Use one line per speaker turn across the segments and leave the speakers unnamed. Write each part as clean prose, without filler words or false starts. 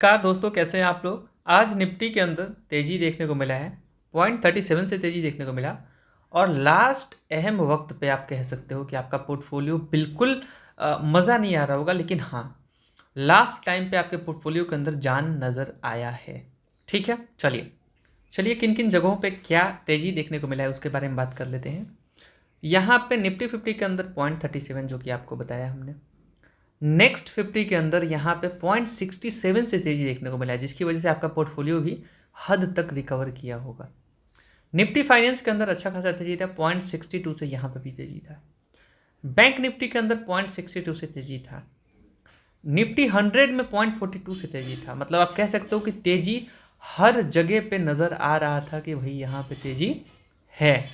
Car दोस्तों, कैसे हैं आप लोग। आज निफ्टी के अंदर तेज़ी देखने को मिला है। 0.37 से तेज़ी देखने को मिला। और लास्ट अहम वक्त पे आप कह सकते हो कि आपका पोर्टफोलियो बिल्कुल मज़ा नहीं आ रहा होगा, लेकिन हाँ, लास्ट टाइम पे आपके पोर्टफोलियो के अंदर जान नज़र आया है। ठीक है, चलिए चलिए किन किन जगहों पे क्या तेज़ी देखने को मिला है उसके बारे में बात कर लेते हैं। यहाँ पे निफ्टी 50 के अंदर 0.37 जो कि आपको बताया हमने। नेक्स्ट 50 के अंदर यहाँ पे 0.67 से तेजी देखने को मिला है, जिसकी वजह से आपका पोर्टफोलियो भी हद तक रिकवर किया होगा। निफ्टी फाइनेंस के अंदर अच्छा खासा तेजी था, 0.62 से यहाँ पे भी तेजी था। बैंक निफ्टी के अंदर 0.62 से तेजी था। निफ्टी 100 में 0.42 से तेजी था। मतलब आप कह सकते हो कि तेजी हर जगह पे नज़र आ रहा था कि भाई यहाँ पे तेजी है।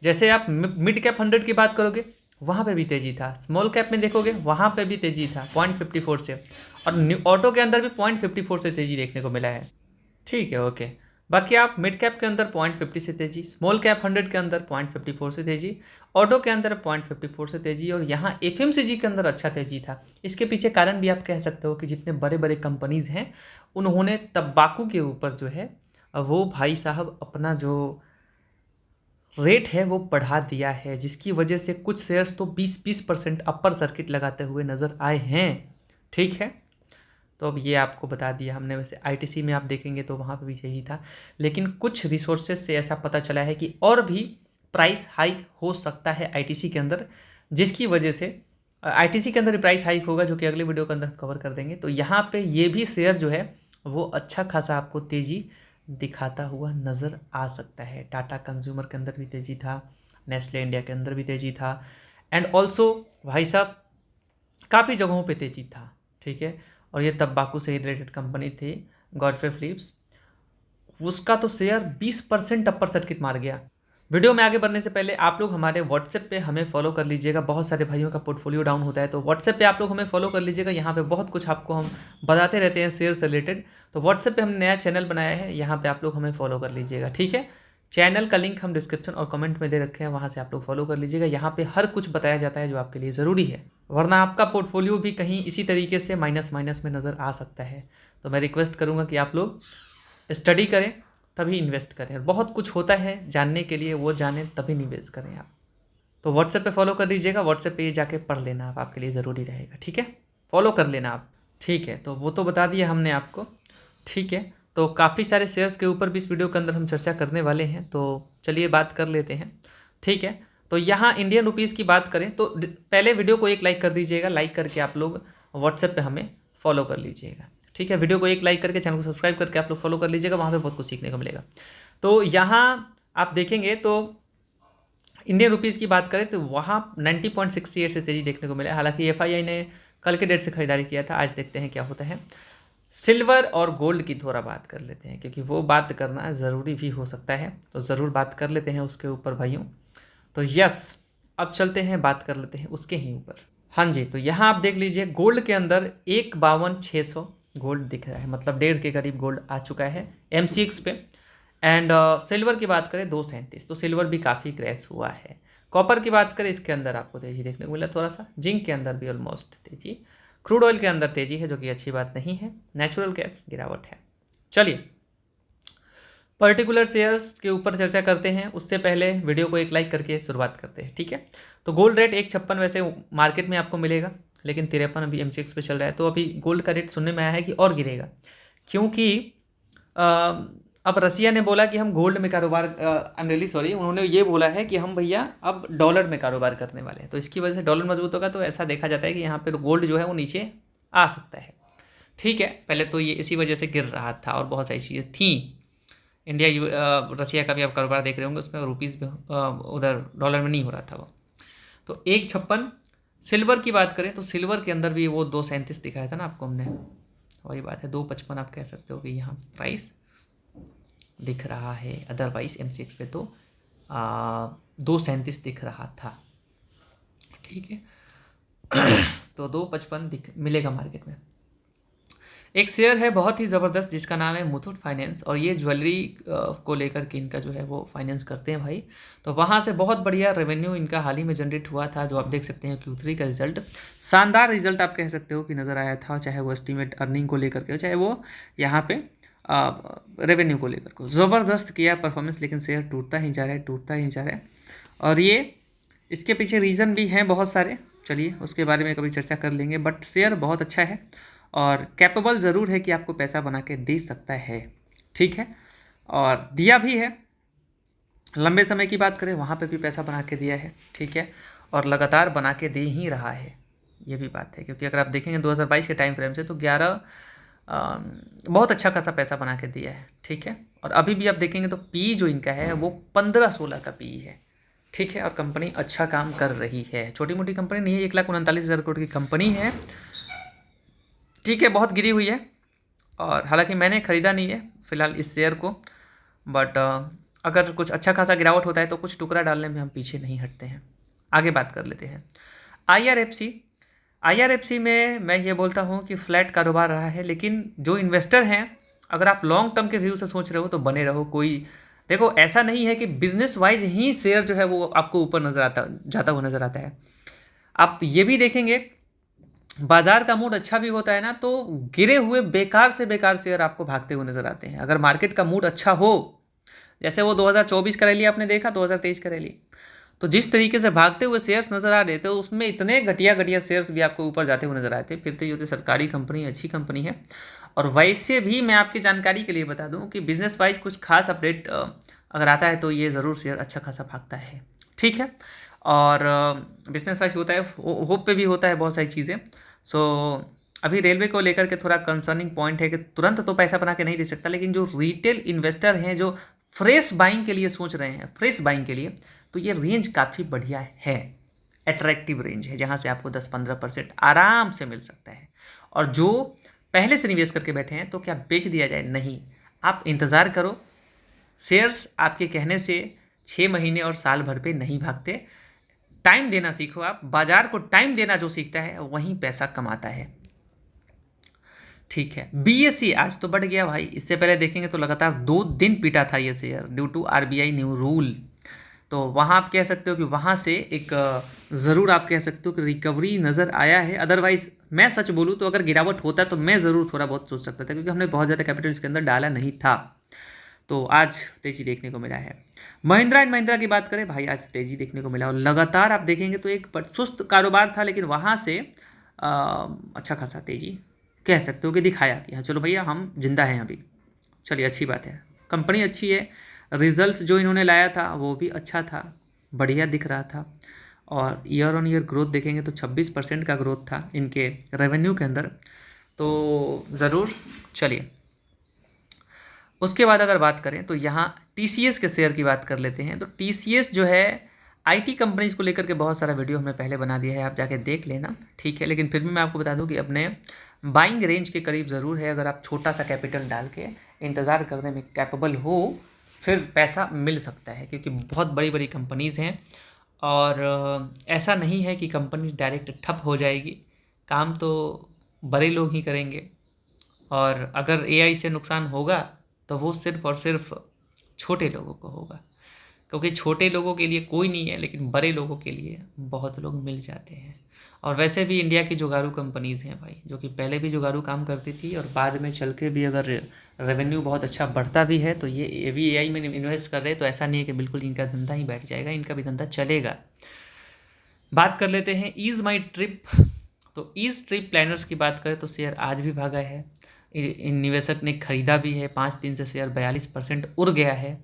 जैसे आप मिड कैप 100 की बात करोगे, वहाँ पे भी तेजी था। स्मॉल कैप में देखोगे, वहाँ पे भी तेजी था 0.54 से। और ऑटो के अंदर भी 0.54 से तेजी देखने को मिला है। ठीक है, ओके। बाकी आप मिड कैप के अंदर 0.50 से तेजी, स्मॉल कैप 100 के अंदर 0.54 से तेजी, ऑटो के अंदर 0.54 से तेजी, और यहाँ एफएमसीजी के अंदर अच्छा तेजी था। इसके पीछे कारण भी आप कह सकते हो कि जितने बड़े बड़े कंपनीज हैं, उन्होंने तंबाकू के ऊपर जो है वो भाई साहब अपना जो रेट है वो बढ़ा दिया है, जिसकी वजह से कुछ शेयर्स तो 20% अपर सर्किट लगाते हुए नज़र आए हैं। ठीक है, तो अब ये आपको बता दिया हमने। वैसे आईटीसी में आप देखेंगे तो वहाँ पे भी तेजी था, लेकिन कुछ रिसोर्सेज से ऐसा पता चला है कि और भी प्राइस हाइक हो सकता है आईटीसी के अंदर, जिसकी वजह से आईटीसी के अंदर प्राइस हाइक होगा, जो कि अगले वीडियो के अंदर कवर कर देंगे। तो यहाँ पे ये भी शेयर जो है वो अच्छा खासा आपको तेज़ी दिखाता हुआ नज़र आ सकता है। टाटा कंज्यूमर के अंदर भी तेज़ी था, नेस्ले इंडिया के अंदर भी तेज़ी था, एंड ऑल्सो भाई साहब काफ़ी जगहों पे तेज़ी था। ठीक है, और ये तंबाकू से रिलेटेड कंपनी थी गॉडफ्रे फिलिप्स, उसका तो शेयर 20% अपर सर्किट मार गया। वीडियो में आगे बढ़ने से पहले आप लोग हमारे व्हाट्सएप पे हमें फॉलो कर लीजिएगा। बहुत सारे भाइयों का पोर्टफोलियो डाउन होता है, तो व्हाट्सएप पे आप लोग हमें फॉलो कर लीजिएगा। यहाँ पे बहुत कुछ आपको हम बताते रहते हैं शेयर से रिलेटेड। तो व्हाट्सएप पे हमने नया चैनल बनाया है, यहाँ पे आप लोग हमें फॉलो कर लीजिएगा। ठीक है, चैनल का लिंक हम डिस्क्रिप्शन और कमेंट में दे रखे हैं, वहाँ से आप लोग फॉलो कर लीजिएगा। यहाँ पे हर कुछ बताया जाता है जो आपके लिए ज़रूरी है, वरना आपका पोर्टफोलियो भी कहीं इसी तरीके से माइनस माइनस में नज़र आ सकता है। तो मैं रिक्वेस्ट करूँगा कि आप लोग स्टडी करें तभी इन्वेस्ट करें, और बहुत कुछ होता है जानने के लिए, वो जानें तभी निवेश करें आप। तो व्हाट्सएप पे फॉलो कर लीजिएगा, व्हाट्सएप पे ये जाके पढ़ लेना आप, आपके लिए ज़रूरी रहेगा। ठीक है, फॉलो कर लेना आप। ठीक है, तो वो तो बता दिया हमने आपको। ठीक है, तो काफ़ी सारे शेयर्स के ऊपर भी इस वीडियो के अंदर हम चर्चा करने वाले हैं, तो चलिए बात कर लेते हैं। ठीक है, तो यहाँ इंडियन रुपीज़ की बात करें तो पहले वीडियो को एक लाइक कर दीजिएगा। लाइक करके आप लोग व्हाट्सएप पे हमें फॉलो कर लीजिएगा। ठीक है, वीडियो को एक लाइक करके चैनल को सब्सक्राइब करके आप लोग फॉलो कर लीजिएगा, वहाँ पे बहुत कुछ सीखने को मिलेगा। तो यहाँ आप देखेंगे तो इंडियन रुपीज़ की बात करें तो वहाँ 90.68 से तेज़ी देखने को मिला है। हालांकि एफआईआई ने कल के डेट से खरीदारी किया था, आज देखते हैं क्या होता है। सिल्वर और गोल्ड की थोड़ा बात कर लेते हैं, क्योंकि वो बात करना ज़रूरी भी हो सकता है, तो ज़रूर बात कर लेते हैं उसके ऊपर भाइयों। तो यस, अब चलते हैं, बात कर लेते हैं उसके ही ऊपर। हाँ जी, तो यहाँ आप देख लीजिए गोल्ड के अंदर 1,52,600 गोल्ड दिख रहा है, मतलब 1.5 के करीब गोल्ड आ चुका है MCX पे। एंड सिल्वर की बात करें 237, तो सिल्वर भी काफ़ी क्रैश हुआ है। कॉपर की बात करें, इसके अंदर आपको तेज़ी देखने को मिला थोड़ा सा। जिंक के अंदर भी ऑलमोस्ट तेज़ी। क्रूड ऑयल के अंदर तेज़ी है, जो कि अच्छी बात नहीं है। नेचुरल गैस गिरावट है। चलिए पर्टिकुलर शेयर्स के ऊपर चर्चा करते हैं, उससे पहले वीडियो को एक लाइक करके शुरुआत करते हैं। ठीक है, तो गोल्ड रेट 1,56 वैसे मार्केट में आपको मिलेगा, लेकिन 53 अभी MCX पे चल रहा है। तो अभी गोल्ड का रेट सुनने में आया है कि और गिरेगा, क्योंकि अब रसिया ने बोला कि हम गोल्ड में कारोबार, आई एम रियली सॉरी, उन्होंने ये बोला है कि हम भैया अब डॉलर में कारोबार करने वाले हैं। तो इसकी वजह से डॉलर मजबूत होगा, तो ऐसा देखा जाता है कि यहाँ पर गोल्ड जो है वो नीचे आ सकता है। ठीक है, पहले तो ये इसी वजह से गिर रहा था, और बहुत सारी चीज़ें थी। रसिया का भी आप कारोबार देख रहे होंगे, उसमें रुपीज़ भी उधर डॉलर में नहीं हो रहा था वो। तो 1,56। सिल्वर की बात करें तो सिल्वर के अंदर भी वो 237 दिखाया था ना आपको हमने, वही बात है 2,55 आप कह सकते हो कि यहाँ प्राइस दिख रहा है। अदरवाइज MCX पे तो 237 दिख रहा था। ठीक है, तो 2,55 दिख मिलेगा मार्केट में। एक शेयर है बहुत ही ज़बरदस्त जिसका नाम है मुथूट फाइनेंस, और ये ज्वेलरी को लेकर के इनका जो है वो फाइनेंस करते हैं भाई। तो वहाँ से बहुत बढ़िया रेवेन्यू इनका हाल ही में जनरेट हुआ था, जो आप देख सकते हैं Q3 का रिजल्ट। शानदार रिजल्ट आप कह सकते हो कि नज़र आया था, चाहे वो एस्टीमेट अर्निंग को लेकर के, चाहे वो यहाँ पे रेवेन्यू को लेकर को ज़बरदस्त किया परफॉर्मेंस। लेकिन शेयर टूटता ही जा रहा है, टूटता ही जा रहा है। और ये इसके पीछे रीज़न भी हैं बहुत सारे, चलिए उसके बारे में कभी चर्चा कर लेंगे। बट शेयर बहुत अच्छा है और कैपेबल ज़रूर है कि आपको पैसा बना के दे सकता है, ठीक है, और दिया भी है। लंबे समय की बात करें वहाँ पे भी पैसा बना के दिया है, ठीक है, और लगातार बना के दे ही रहा है, ये भी बात है। क्योंकि अगर आप देखेंगे 2022 के टाइम फ्रेम से तो 11 बहुत अच्छा खासा पैसा बना के दिया है, ठीक है। और अभी भी आप देखेंगे तो पी जो इनका है वो 15-16 का पी है, ठीक है, और कंपनी अच्छा काम कर रही है, छोटी मोटी कंपनी नहीं है, 1,39,000 करोड़ की कंपनी है, ठीक है, बहुत गिरी हुई है। और हालांकि मैंने ख़रीदा नहीं है फ़िलहाल इस शेयर को, बट अगर कुछ अच्छा खासा गिरावट होता है तो कुछ टुकड़ा डालने में हम पीछे नहीं हटते हैं। आगे बात कर लेते हैं IRFC में मैं ये बोलता हूँ कि फ्लैट कारोबार रहा है, लेकिन जो इन्वेस्टर हैं, अगर आप लॉन्ग टर्म के व्यू से सोच रहे हो तो बने रहो। कोई देखो ऐसा नहीं है कि बिजनेस वाइज ही शेयर जो है वो आपको ऊपर जाता हुआ नज़र आता है। आप ये भी देखेंगे बाजार का मूड अच्छा भी होता है ना, तो गिरे हुए बेकार से बेकार शेयर आपको भागते हुए नजर आते हैं। अगर मार्केट का मूड अच्छा हो, जैसे वो 2024 का रैली आपने देखा, 2023 का रैली, तो जिस तरीके से भागते हुए शेयर्स नजर आ रहे थे उसमें इतने घटिया घटिया शेयर्स भी आपको ऊपर जाते हुए नजर आए थे। फिर तो ये सरकारी कंपनी, अच्छी कंपनी है। और वैसे भी मैं आपकी जानकारी के लिए बता दूं कि बिजनेस वाइज कुछ खास अपडेट अगर आता है तो ये ज़रूर शेयर अच्छा खासा भागता है, ठीक है। और बिजनेस वाइज होता है, होप पे भी होता है बहुत सारी चीज़ें। सो अभी रेलवे को लेकर के थोड़ा कंसर्निंग पॉइंट है कि तुरंत तो पैसा बना के नहीं दे सकता, लेकिन जो रिटेल इन्वेस्टर हैं जो फ्रेश बाइंग के लिए सोच रहे हैं, फ्रेश बाइंग के लिए, तो ये रेंज काफ़ी बढ़िया है, अट्रैक्टिव रेंज है, जहाँ से आपको 10-15% आराम से मिल सकता है। और जो पहले से निवेश करके बैठे हैं तो क्या बेच दिया जाए? नहीं, आप इंतज़ार करो। शेयर्स आपके कहने से 6 महीने और साल भर पे नहीं भागते। टाइम देना सीखो आप, बाजार को टाइम देना जो सीखता है वहीं पैसा कमाता है, ठीक है। BSE आज तो बढ़ गया भाई, इससे पहले देखेंगे तो लगातार 2 दिन पीटा था ये share due to RBI new rule. तो वहाँ आप कह सकते हो कि वहाँ से एक ज़रूर आप कह सकते हो कि रिकवरी नज़र आया है। अदरवाइज़ मैं सच बोलूँ तो अगर गिरावट होता तो मैं ज़रूर थोड़ा बहुत सोच सकता था, क्योंकि हमने बहुत ज़्यादा कैपिटल इसके अंदर डाला नहीं था। तो आज तेज़ी देखने को मिला है। महिंद्रा एंड महिंद्रा की बात करें भाई, आज तेज़ी देखने को मिला, और लगातार आप देखेंगे तो एक सुस्त कारोबार था, लेकिन वहाँ से अच्छा खासा तेज़ी कह सकते हो कि दिखाया कि हाँ चलो भैया हम जिंदा हैं अभी। चलिए अच्छी बात है, कंपनी अच्छी है, रिजल्ट्स जो इन्होंने लाया था वो भी अच्छा था, बढ़िया दिख रहा था। और ईयर ऑन ईयर ग्रोथ देखेंगे तो 26% का ग्रोथ था इनके रेवेन्यू के अंदर। तो ज़रूर चलिए उसके बाद अगर बात करें तो यहाँ TCS के शेयर की बात कर लेते हैं। तो TCS जो है IT कंपनीज़ को लेकर के बहुत सारा वीडियो हमने पहले बना दिया है, आप जाके देख लेना, ठीक है। लेकिन फिर भी मैं आपको बता दूं कि अपने बाइंग रेंज के करीब ज़रूर है। अगर आप छोटा सा कैपिटल डाल के इंतज़ार करने में कैपेबल हो, फिर पैसा मिल सकता है, क्योंकि बहुत बड़ी बड़ी कंपनीज़ हैं। और ऐसा नहीं है कि कंपनी डायरेक्ट ठप हो जाएगी, काम तो बड़े लोग ही करेंगे। और अगर AI से नुकसान होगा तो वो सिर्फ और सिर्फ छोटे लोगों को होगा, क्योंकि छोटे लोगों के लिए कोई नहीं है, लेकिन बड़े लोगों के लिए बहुत लोग मिल जाते हैं। और वैसे भी इंडिया की जुगाड़ू कंपनीज़ हैं भाई, जो कि पहले भी जुगाड़ू काम करती थी, और बाद में चल के भी अगर रेवेन्यू बहुत अच्छा बढ़ता भी है तो ये भी AI में इन्वेस्ट कर रहे हैं, तो ऐसा नहीं है कि बिल्कुल इनका धंधा ही बैठ जाएगा, इनका भी धंधा चलेगा। बात कर लेते हैं ईज़ माई ट्रिप। तो ईज़ ट्रिप प्लानर्स की बात करें तो शेयर आज भी भागा है, इन निवेशक ने खरीदा भी है, 5 दिन से शेयर 42% उड़ गया है।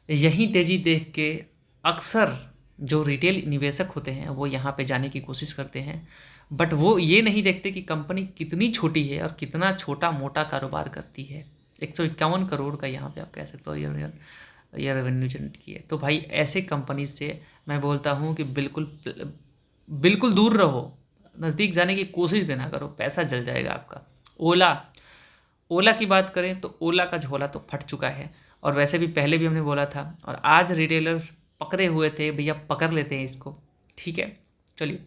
यही तेज़ी देख के अक्सर जो रिटेल निवेशक होते हैं वो यहाँ पे जाने की कोशिश करते हैं, बट वो ये नहीं देखते कि कंपनी कितनी छोटी है और कितना छोटा मोटा कारोबार करती है। 151 करोड़ का यहाँ पे आप कह सकते हो ईयर रेवेन्यू जनरेट की है। तो भाई ऐसे कंपनी से मैं बोलता हूँ कि बिल्कुल दूर रहो, नज़दीक जाने की कोशिश भी ना करो, पैसा जल जाएगा आपका। ओला की बात करें तो ओला का झोला तो फट चुका है, और वैसे भी पहले भी हमने बोला था, और आज रिटेलर्स पकड़े हुए थे, भैया पकड़ लेते हैं इसको, ठीक है। चलिए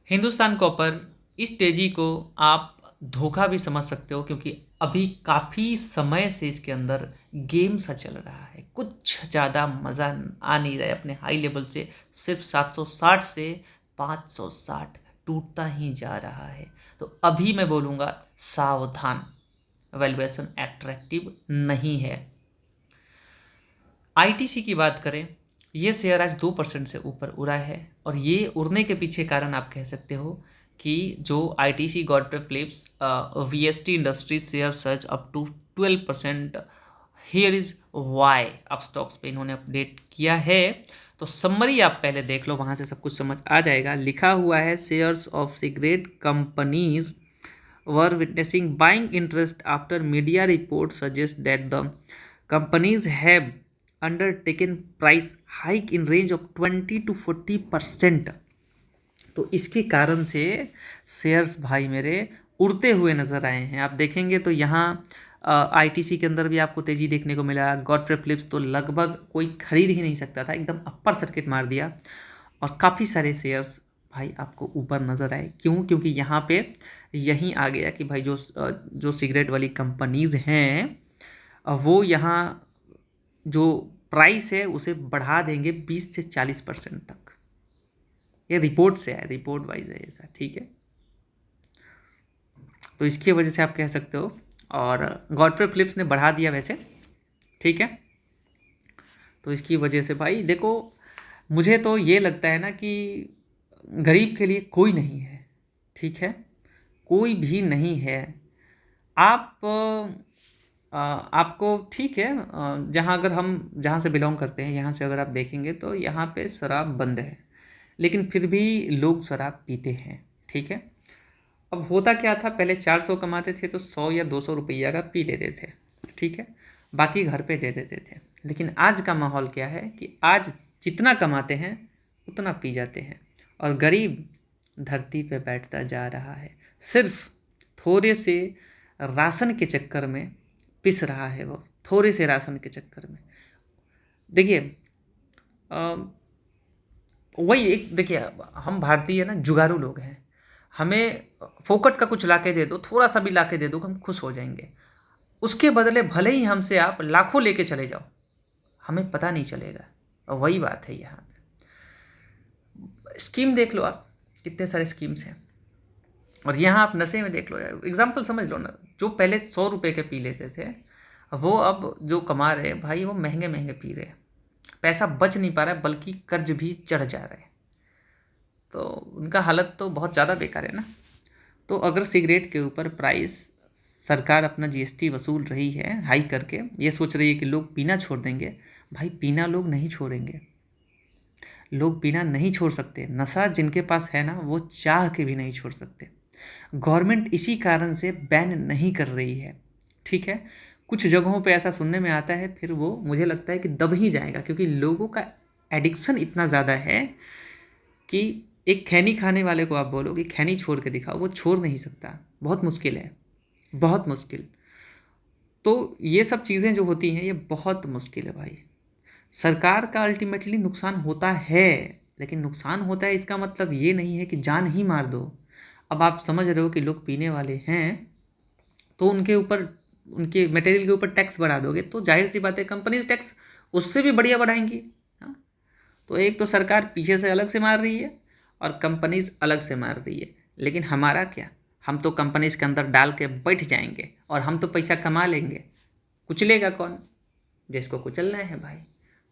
हिंदुस्तान कॉपर, इस तेज़ी को आप धोखा भी समझ सकते हो, क्योंकि अभी काफ़ी समय से इसके अंदर गेम सा चल रहा है, कुछ ज़्यादा मज़ा आ नहीं रहा है अपने हाई लेवल से। सिर्फ 760 से 560 टूटता ही जा रहा है। तो अभी मैं बोलूँगा सावधान, वैल्यूएशन एट्रैक्टिव नहीं है। आईटीसी की बात करें, ये शेयर आज 2% से ऊपर उड़ा है, और ये उड़ने के पीछे कारण आप कह सकते हो कि जो ITC Godfrey Phillips VST Industries share surge up to 12%। Here is why, अब स्टॉक्स पे इन्होंने अपडेट किया है। तो समरी आप पहले देख लो, वहाँ से सब कुछ समझ आ जाएगा। लिखा हुआ है shares of cigarette companies were witnessing buying interest after media report suggest that the companies have undertaken price hike in range of 20 to 40%। तो इसके कारण से शेयर्स भाई मेरे उड़ते हुए नजर आए हैं। आप देखेंगे तो यहाँ आईटीसी के अंदर भी आपको तेजी देखने को मिला। गॉडफ्रे फिलिप्स तो लगभग कोई खरीद ही नहीं सकता था, एकदम अपर सर्किट मार दिया, और काफ़ी सारे शेयर्स भाई आपको ऊपर नज़र आए। क्यों? क्योंकि यहाँ पे यहीं आ गया कि भाई जो सिगरेट वाली कंपनीज़ हैं वो यहाँ जो प्राइस है उसे बढ़ा देंगे 20 से 40% तक। ये रिपोर्ट से है, रिपोर्ट वाइज है ऐसा, ठीक है। तो इसकी वजह से आप कह सकते हो, और गॉडफ्रे फिलिप्स ने बढ़ा दिया वैसे, ठीक है। तो इसकी वजह से भाई देखो, मुझे तो ये लगता है ना कि गरीब के लिए कोई नहीं है, ठीक है, कोई भी नहीं है। आप आपको ठीक है, जहाँ अगर हम जहाँ से बिलोंग करते हैं यहाँ से अगर आप देखेंगे तो यहाँ पे शराब बंद है, लेकिन फिर भी लोग शराब पीते हैं, ठीक है। अब होता क्या था, पहले 400 कमाते थे तो 100 या 200 रुपया का पी लेते थे, ठीक है, बाकी घर पे दे देते थे। लेकिन आज का माहौल क्या है कि आज जितना कमाते हैं उतना पी जाते हैं, और गरीब धरती पे बैठता जा रहा है, सिर्फ थोड़े से राशन के चक्कर में पिस रहा है वो, थोड़े से राशन के चक्कर में। देखिए वही एक, देखिए हम भारतीय ना जुगाड़ू लोग हैं, हमें फोकट का कुछ लाके दे दो, थोड़ा सा भी लाके दे दो, हम खुश हो जाएंगे। उसके बदले भले ही हमसे आप लाखों लेके चले जाओ, हमें पता नहीं चलेगा। और वही बात है यहाँ पे। स्कीम देख लो आप, कितने सारे स्कीम्स हैं। और यहाँ आप नशे में देख लो यार, एग्जाम्पल समझ लो ना, जो पहले 100 रुपये के पी लेते थे वो अब जो कमा रहे हैं भाई, वो महंगे महंगे पी रहे हैं, पैसा बच नहीं पा रहा है, बल्कि कर्ज भी चढ़ जा रहा है। तो उनका हालत तो बहुत ज़्यादा बेकार है ना। तो अगर सिगरेट के ऊपर प्राइस सरकार अपना जीएसटी वसूल रही है हाई करके, ये सोच रही है कि लोग पीना छोड़ देंगे, भाई पीना लोग नहीं छोड़ेंगे, लोग पीना नहीं छोड़ सकते। नशा जिनके पास है ना वो चाह के भी नहीं छोड़ सकते। गवर्नमेंट इसी कारण से बैन नहीं कर रही है, ठीक है। कुछ जगहों पे ऐसा सुनने में आता है, फिर वो मुझे लगता है कि दब ही जाएगा, क्योंकि लोगों का एडिक्शन इतना ज़्यादा है कि एक खैनी खाने वाले को आप बोलो कि खैनी छोड़ के दिखाओ, वो छोड़ नहीं सकता, बहुत मुश्किल है, बहुत मुश्किल। तो ये सब चीज़ें जो होती हैं ये बहुत मुश्किल है भाई। सरकार का अल्टीमेटली नुकसान होता है, लेकिन नुकसान होता है इसका मतलब ये नहीं है कि जान ही मार दो। अब आप समझ रहे हो कि लोग पीने वाले हैं, तो उनके ऊपर, उनके मटेरियल के ऊपर टैक्स बढ़ा दोगे, तो जाहिर सी बात है कंपनीज टैक्स उससे भी बढ़िया बढ़ाएंगी। हाँ, तो एक तो सरकार पीछे से अलग से मार रही है और कंपनीज अलग से मार रही है, लेकिन हमारा क्या, हम तो कंपनीज के अंदर डाल के बैठ जाएंगे और हम तो पैसा कमा लेंगे। कुचलेगा कौन? जिसको कुचलना है भाई।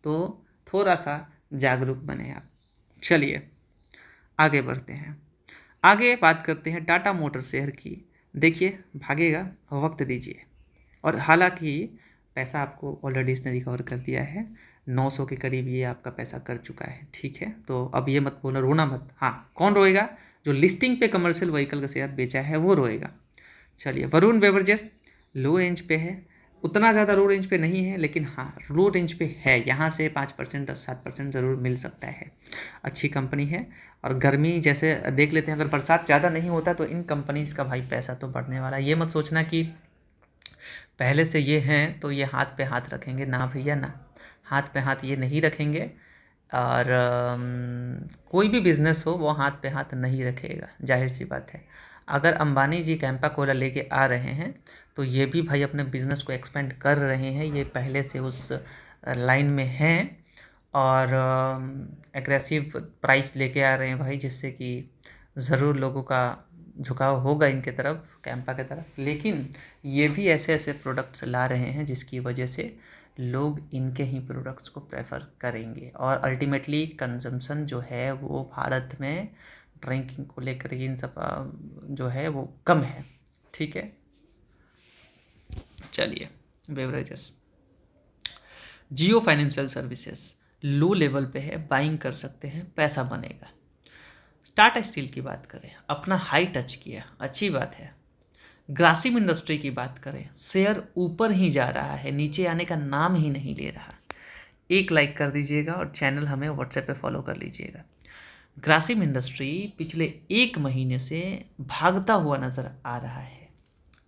तो थोड़ा सा जागरूक बने आप। चलिए आगे बढ़ते हैं, आगे बात करते हैं टाटा मोटर शेयर की। देखिए भागेगा, वक्त दीजिए। और हालांकि पैसा आपको ऑलरेडी इसने रिकवर कर दिया है, 900 के करीब ये आपका पैसा कर चुका है, ठीक है। तो अब ये मत बोलना, रोना मत। हाँ, कौन रोएगा? जो लिस्टिंग पे कमर्शियल व्हीकल का शेयर बेचा है वो रोएगा। चलिए, वरुण बेवरेजेस लो रेंज पे है, उतना ज़्यादा लो रेंज पे नहीं है, लेकिन हाँ लो रेंज पे है। यहाँ से 5% 10-7% ज़रूर मिल सकता है। अच्छी कंपनी है, और गर्मी जैसे देख लेते हैं, अगर बरसात ज़्यादा नहीं होता तो इन कंपनीज़ का भाई पैसा तो बढ़ने वाला है। ये मत सोचना कि पहले से ये हैं तो ये हाथ पे हाथ रखेंगे, ना भैया ना, हाथ पे हाथ ये नहीं रखेंगे। और कोई भी बिज़नेस हो वो हाथ पे हाथ नहीं रखेगा, जाहिर सी बात है। अगर अंबानी जी कैंपा कोला लेके आ रहे हैं तो ये भी भाई अपने बिजनेस को एक्सपेंड कर रहे हैं, ये पहले से उस लाइन में हैं और एग्रेसिव प्राइस लेके आ रहे हैं भाई, जिससे कि ज़रूर लोगों का झुकाव होगा इनके तरफ, कैंपा की तरफ। लेकिन ये भी ऐसे ऐसे प्रोडक्ट्स ला रहे हैं जिसकी वजह से लोग इनके ही प्रोडक्ट्स को प्रेफर करेंगे और अल्टीमेटली कंजम्पशन जो है वो भारत में ड्रिंकिंग को लेकर इन सब जो है वो कम है। ठीक है, चलिए बेवरेजेस। जियो फाइनेंशियल सर्विसेज लो लेवल पे है, बाइंग कर सकते हैं, पैसा बनेगा। टाटा स्टील की बात करें, अपना हाई टच किया, अच्छी बात है। ग्रासिम इंडस्ट्री की बात करें, शेयर ऊपर ही जा रहा है, नीचे आने का नाम ही नहीं ले रहा। एक लाइक कर दीजिएगा और चैनल हमें व्हाट्सएप पे फॉलो कर लीजिएगा। ग्रासिम इंडस्ट्री पिछले 1 महीने से भागता हुआ नज़र आ रहा है,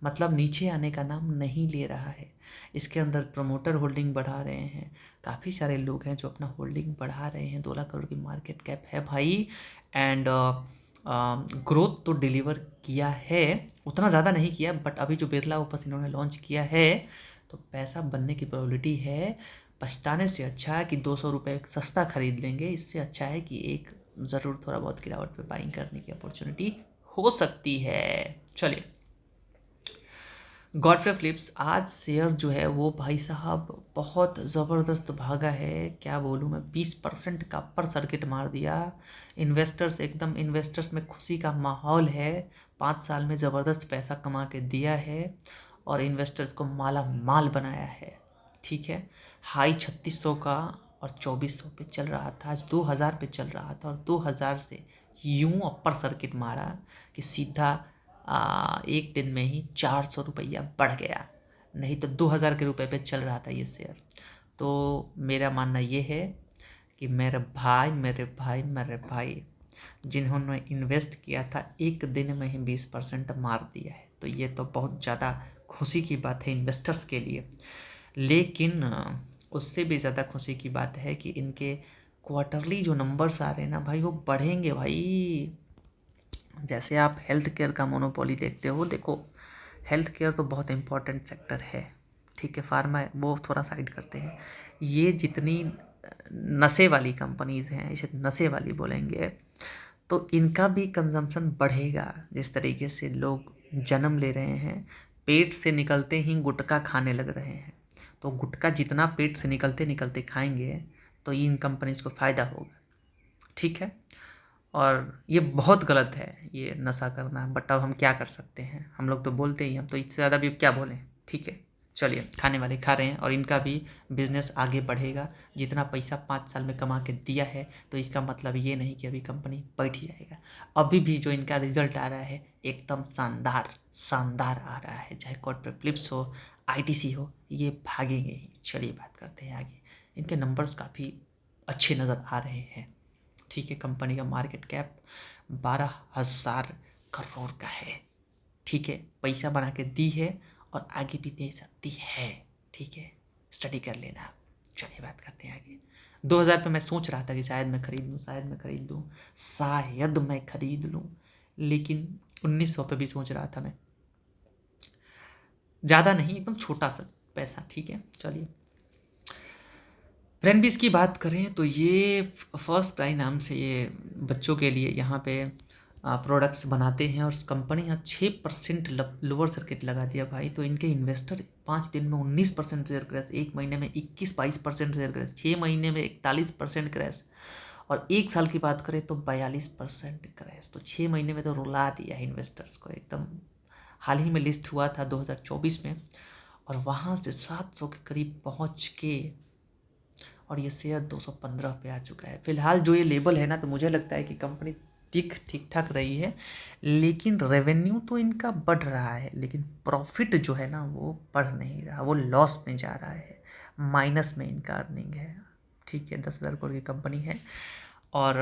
मतलब नीचे आने का नाम नहीं ले रहा है। इसके अंदर प्रमोटर होल्डिंग बढ़ा रहे हैं, काफ़ी सारे लोग हैं जो अपना होल्डिंग बढ़ा रहे हैं। 2 लाख करोड़ की मार्केट कैप है भाई, एंड ग्रोथ तो डिलीवर किया है, उतना ज़्यादा नहीं किया, बट अभी जो बिरला ओपस इन्होंने लॉन्च किया है तो पैसा बनने की प्रोबेबिलिटी है। पछताने से अच्छा है कि 200 रुपये सस्ता खरीद लेंगे, इससे अच्छा है कि एक ज़रूर थोड़ा बहुत गिरावट पे बाइंग करने की अपॉर्चुनिटी हो सकती है। चलिए, गॉडफ्रे फिलिप्स, आज शेयर जो है वो भाई साहब बहुत ज़बरदस्त भागा है, क्या बोलूँ मैं, 20% का अपर सर्किट मार दिया। इन्वेस्टर्स में खुशी का माहौल है, 5 साल में ज़बरदस्त पैसा कमा के दिया है और इन्वेस्टर्स को माला माल बनाया है। ठीक है, हाई 3600 का और 2400 पे चल रहा था, आज 2000 पे चल रहा था और 2000 से यूं अपर सर्किट मारा कि सीधा 1 दिन में ही 400 रुपया बढ़ गया, नहीं तो 2000 के रुपए पे चल रहा था ये शेयर। तो मेरा मानना ये है कि मेरे भाई जिन्होंने इन्वेस्ट किया था 1 दिन में ही 20% मार दिया है, तो ये तो बहुत ज़्यादा खुशी की बात है इन्वेस्टर्स के लिए। लेकिन उससे भी ज़्यादा खुशी की बात है कि इनके क्वार्टरली जो नंबर्स आ रहे हैं ना भाई, वो बढ़ेंगे भाई। जैसे आप हेल्थ केयर का मोनोपोली देखते हो, देखो हेल्थ केयर तो बहुत इम्पोर्टेंट सेक्टर है, ठीक है, फार्मा वो थोड़ा साइड करते हैं। ये जितनी नशे वाली कंपनीज़ हैं, इसे नशे वाली बोलेंगे, तो इनका भी कंजम्पशन बढ़ेगा। जिस तरीके से लोग जन्म ले रहे हैं, पेट से निकलते ही गुटखा खाने लग रहे हैं, तो गुटखा जितना पेट से निकलते निकलते खाएंगे तो इन कंपनीज़ को फ़ायदा होगा। ठीक है, और ये बहुत गलत है ये नशा करना, बट अब हम क्या कर सकते हैं, हम लोग तो बोलते ही, हम तो इससे ज़्यादा भी क्या बोलें। ठीक है, चलिए, खाने वाले खा रहे हैं और इनका भी बिजनेस आगे बढ़ेगा। जितना पैसा 5 साल में कमा के दिया है तो इसका मतलब ये नहीं कि अभी कंपनी बैठ जाएगा। अभी भी जो इनका रिजल्ट आ रहा है एकदम शानदार शानदार आ रहा है, चाहे कॉर्पोरेट फ्लिप्स हो, आईटीसी हो, ये भागेंगे ही। चलिए बात करते हैं आगे, इनके नंबर्स काफ़ी अच्छे नज़र आ रहे हैं। ठीक है, कंपनी का मार्केट कैप 12,000 करोड़ का है। ठीक है, पैसा बना के दी है और आगे भी दे सकती है। ठीक है, स्टडी कर लेना आप। चलिए बात करते हैं आगे। 2000 पे मैं सोच रहा था कि शायद मैं खरीद लूँ, शायद मैं खरीद लूँ, लेकिन 1900 पे भी सोच रहा था मैं, ज़्यादा नहीं, एकदम छोटा सा पैसा। ठीक है, चलिए, ब्रेनबीज की बात करें तो ये फर्स्ट क्राई नाम से ये बच्चों के लिए यहाँ पे प्रोडक्ट्स बनाते हैं और कंपनी यहाँ 6% लोअर सर्किट लगा दिया भाई। तो इनके इन्वेस्टर 5 दिन में 19% शेयर क्रैश, 1 महीने में 21-22% शेयर क्रैश, 6 महीने में 41% क्रैश, और 1 साल की बात करें तो 42% क्रैश। तो 6 महीने में तो रुला दिया है इन्वेस्टर्स को एकदम। हाल ही में लिस्ट हुआ था 2024 में और वहाँ से 700 के करीब पहुँच के और ये शेयर 215 पे आ चुका है। फिलहाल जो ये लेवल है ना, तो मुझे लगता है कि कंपनी ठीक ठाक रही है, लेकिन रेवेन्यू तो इनका बढ़ रहा है, लेकिन प्रॉफिट जो है ना वो बढ़ नहीं रहा, वो लॉस में जा रहा है, माइनस में इनका अर्निंग है। ठीक है, 10,000 करोड़ की कंपनी है और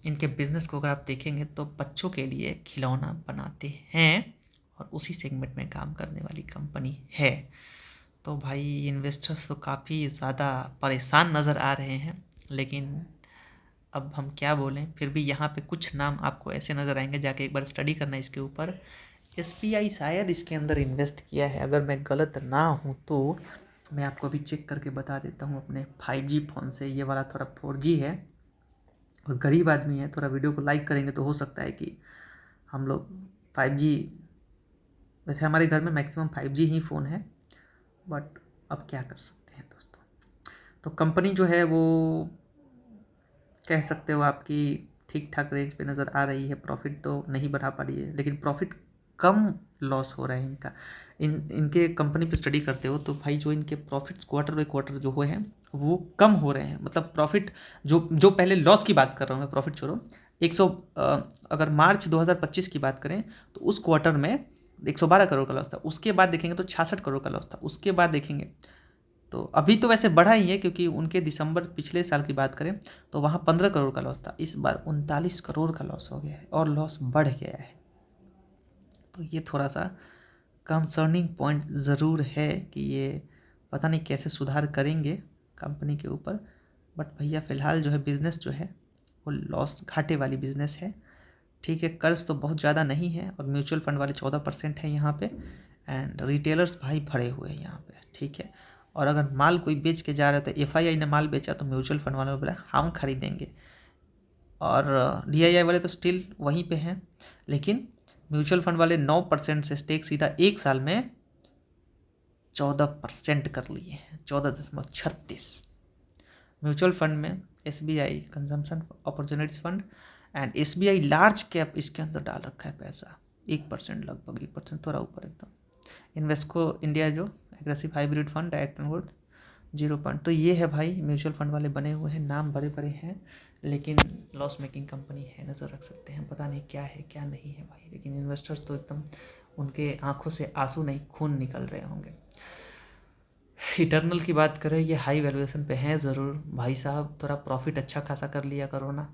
इनके बिजनेस को अगर आप देखेंगे तो बच्चों के लिए खिलौना बनाते हैं और उसी सेगमेंट में काम करने वाली कंपनी है। तो भाई इन्वेस्टर्स तो काफ़ी ज़्यादा परेशान नज़र आ रहे हैं, लेकिन अब हम क्या बोलें, फिर भी यहाँ पे कुछ नाम आपको ऐसे नज़र आएंगे, जाके एक बार स्टडी करना इसके ऊपर। SBI शायद इसके अंदर इन्वेस्ट किया है, अगर मैं गलत ना हूँ तो मैं आपको अभी चेक करके बता देता हूँ अपने 5G फ़ोन से। ये वाला थोड़ा 4G है और गरीब आदमी है, थोड़ा वीडियो को लाइक करेंगे तो हो सकता है कि हम लोग 5G, वैसे हमारे घर में मैक्सिमम 5G ही फ़ोन है, बट अब क्या कर सकते हैं दोस्तों। तो कंपनी जो है वो कह सकते हो आपकी ठीक ठाक रेंज पे नज़र आ रही है। प्रॉफिट तो नहीं बढ़ा पा रही है, लेकिन प्रॉफिट कम लॉस हो रहा है इनका। इनके कंपनी पे स्टडी करते हो तो भाई जो इनके प्रॉफिट्स क्वार्टर बाई क्वार्टर जो हुए हैं वो कम हो रहे हैं। मतलब प्रॉफिट जो पहले लॉस की बात कर रहा हूँ मैं, प्रॉफिट छोड़ो, 100 अगर मार्च 2025 की बात करें तो उस क्वार्टर में 112 करोड़ का लॉस था। उसके बाद देखेंगे तो 66 करोड़ का लॉस था। उसके बाद देखेंगे तो अभी तो वैसे बढ़ा ही है, क्योंकि उनके दिसंबर पिछले साल की बात करें तो वहाँ 15 करोड़ का लॉस था। इस बार 39 करोड़ का लॉस हो गया है और लॉस बढ़ गया है। तो ये थोड़ा सा कंसर्निंग पॉइंट ज़रूर है कि ये पता नहीं कैसे सुधार करेंगे कंपनी के ऊपर। बट भैया फ़िलहाल जो है बिज़नेस जो है वो लॉस घाटे वाली बिज़नेस है। ठीक है, कर्ज तो बहुत ज़्यादा नहीं है और म्यूचुअल फंड वाले 14% है यहाँ पे, एंड रिटेलर्स भाई भरे हुए हैं यहाँ पे। ठीक है, और अगर माल कोई बेच के जा रहा था, FII ने माल बेचा तो म्यूचुअल फंड वालों ने बोला हम खरीदेंगे, और DII वाले तो स्टिल वहीं पे हैं। लेकिन म्यूचुअल फंड वाले 9% से स्टेक सीधा एक साल में 14% कर लिए हैं, 14.36। म्यूचुअल फंड में SBI consumption opportunities fund and SBI large cap इसके अंदर डाल रखा है पैसा, 1%, लगभग 1%, थोड़ा ऊपर एकदम। इन्वेस्को इंडिया जो aggressive hybrid fund direct worth 0 तो ये है भाई, म्यूचुअल फंड वाले बने हुए हैं, नाम बड़े बड़े हैं, लेकिन लॉस मेकिंग कंपनी है, नज़र रख सकते हैं। पता नहीं क्या है क्या नहीं है भाई, लेकिन इन्वेस्टर्स तो एकदम उनके आंखों से आंसू नहीं खून निकल रहे होंगे। इटर्नल की बात करें, ये हाई वैल्यूएशन पे हैं ज़रूर भाई साहब, थोड़ा प्रॉफिट अच्छा खासा कर लिया करो ना।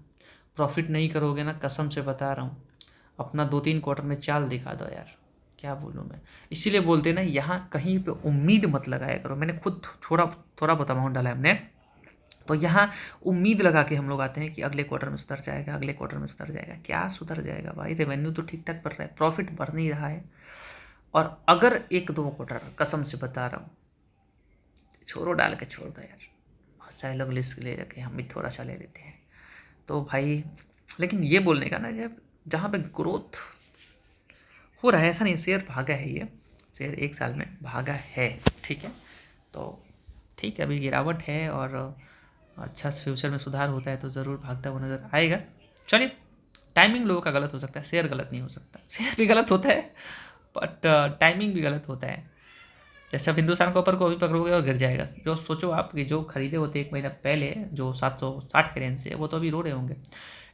प्रॉफिट नहीं करोगे ना, कसम से बता रहा हूँ, अपना 2-3 क्वार्टर में चाल दिखा दो यार, क्या बोलूँ मैं। इसीलिए बोलते ना, यहाँ कहीं पे उम्मीद मत लगाया करो। मैंने खुद थोड़ा बहुत अमाउंट डाला है हमने, तो यहाँ उम्मीद लगा के हम लोग आते हैं कि अगले क्वार्टर में सुधर जाएगा, अगले क्वार्टर में सुधर जाएगा। क्या सुधर जाएगा भाई, रेवेन्यू तो ठीक ठाक बढ़ रहा है, प्रॉफिट बढ़ नहीं रहा है। और अगर 1-2 क्वार्टर, कसम से बता रहा हूँ, छोरो डाल के छोड़ दो यार, बहुत सारे लोग लिस्ट ले रखे, हम भी थोड़ा सा ले लेते हैं तो भाई। लेकिन ये बोलने का ना, जब जहाँ पे ग्रोथ हो रहा है, ऐसा नहीं शेयर भागा है, ये शेयर 1 साल में भागा है। ठीक है, तो ठीक है, अभी गिरावट है और अच्छा फ्यूचर में सुधार होता है तो ज़रूर भागता हुआ नज़र आएगा। चलिए, टाइमिंग लोगों का गलत हो सकता है, शेयर गलत नहीं हो सकता। शेयर भी गलत होता है बट टाइमिंग भी गलत होता है। जैसे आप हिंदुस्तान कॉपर को अभी पकड़ोगे और गिर जाएगा। जो सोचो आप कि जो खरीदे होते 1 महीना पहले, जो 760 के रेंज से, वो तो अभी रो रहे होंगे।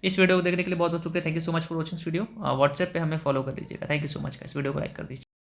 इस वीडियो को देखने के लिए बहुत बहुत शुक्रिया। Thank you so much for watching video. WhatsApp पे हमें फॉलो कर लीजिएगा। थैंक यू सो मच, इस वीडियो को लाइक कर दीजिए।